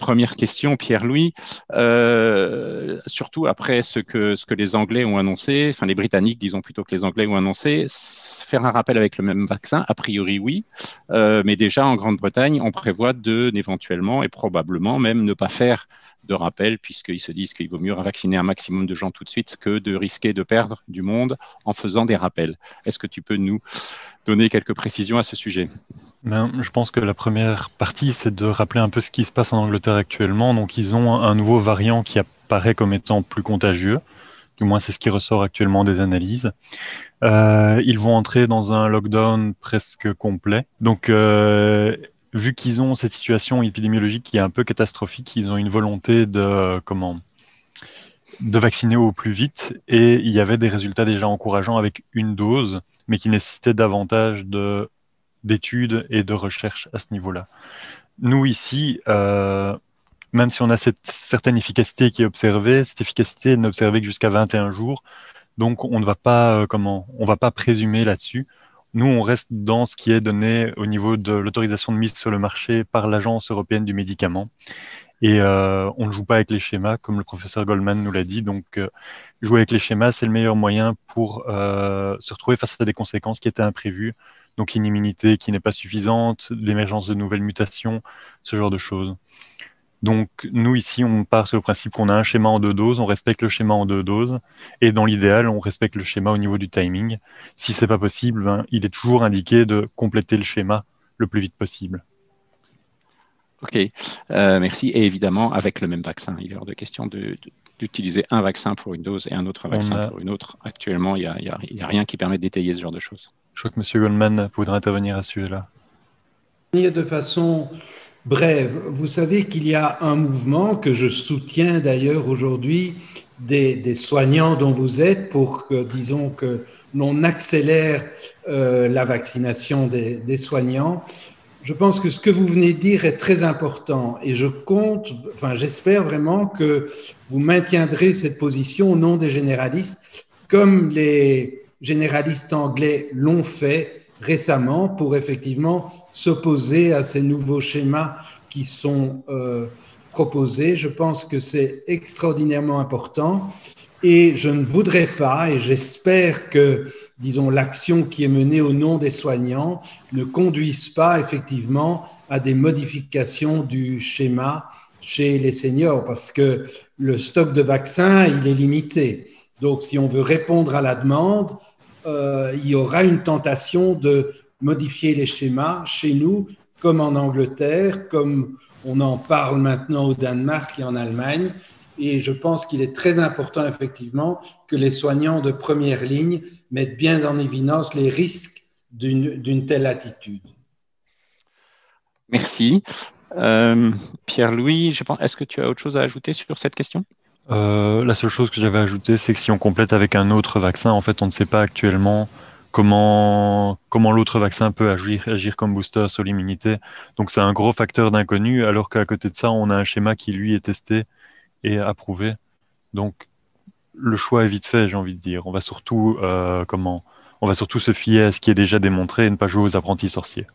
première question, Pierre-Louis. Surtout après ce que les Anglais ont annoncé, enfin les Britanniques, disons plutôt que les Anglais ont annoncé, faire un rappel avec le même vaccin, a priori oui, mais déjà en Grande-Bretagne, on prévoit éventuellement et probablement même ne pas faire de rappel, puisqu'ils se disent qu'il vaut mieux vacciner un maximum de gens tout de suite que de risquer de perdre du monde en faisant des rappels. Est-ce que tu peux nous donner quelques précisions à ce sujet? Ben, je pense que la première partie, c'est de rappeler un peu ce qui se passe en Angleterre actuellement. Donc, ils ont un nouveau variant qui apparaît comme étant plus contagieux. Du moins, c'est ce qui ressort actuellement des analyses. Ils vont entrer dans un lockdown presque complet. Donc, vu qu'ils ont cette situation épidémiologique qui est un peu catastrophique, ils ont une volonté de vacciner au plus vite. Et il y avait des résultats déjà encourageants avec une dose, mais qui nécessitaient davantage d'études et de recherches à ce niveau-là. Nous, ici, même si on a cette certaine efficacité qui est observée, cette efficacité n'est observée que jusqu'à 21 jours. Donc, on ne va pas, on va pas présumer là-dessus. Nous, on reste dans ce qui est donné au niveau de l'autorisation de mise sur le marché par l'Agence européenne du médicament. Et on ne joue pas avec les schémas, comme le professeur Goldman nous l'a dit. Donc, jouer avec les schémas, c'est le meilleur moyen pour se retrouver face à des conséquences qui étaient imprévues. Donc, une immunité qui n'est pas suffisante, l'émergence de nouvelles mutations, ce genre de choses. Donc, nous, ici, on part sur le principe qu'on a un schéma en 2 doses, on respecte le schéma en 2 doses, et dans l'idéal, on respecte le schéma au niveau du timing. Si c'est pas possible, ben, il est toujours indiqué de compléter le schéma le plus vite possible. Ok, merci. Et évidemment, avec le même vaccin, il est hors de question d'utiliser un vaccin pour une dose et un autre On vaccin a, pour une autre. Actuellement, il y a rien qui permet d'étayer ce genre de choses. je crois que M. Goldman voudrait intervenir à ce sujet-là. De façon brève, vous savez qu'il y a un mouvement que je soutiens d'ailleurs aujourd'hui des soignants dont vous êtes pour que, disons, que l'on accélère la vaccination des soignants. Je pense que ce que vous venez de dire est très important et je compte, enfin j'espère vraiment que vous maintiendrez cette position au nom des généralistes, comme les généralistes anglais l'ont fait récemment pour effectivement s'opposer à ces nouveaux schémas qui sont proposés. Je pense que c'est extraordinairement important et je ne voudrais pas, et j'espère que, disons, l'action qui est menée au nom des soignants ne conduise pas effectivement à des modifications du schéma chez les seniors, parce que le stock de vaccins, il est limité. Donc, si on veut répondre à la demande, il y aura une tentation de modifier les schémas chez nous, comme en Angleterre, comme on en parle maintenant au Danemark et en Allemagne. Et je pense qu'il est très important, effectivement, que les soignants de première ligne mettent bien en évidence les risques d'une telle attitude. Merci. Pierre-Louis, est-ce que tu as autre chose à ajouter sur cette question? La seule chose que j'avais ajoutée, c'est que si on complète avec un autre vaccin, en fait, on ne sait pas actuellement comment l'autre vaccin peut agir comme booster sur l'immunité. Donc, c'est un gros facteur d'inconnu, alors qu'à côté de ça, on a un schéma qui, lui, est testé et approuvé. Donc, le choix est vite fait, j'ai envie de dire. On va surtout se fier à ce qui est déjà démontré et ne pas jouer aux apprentis sorciers.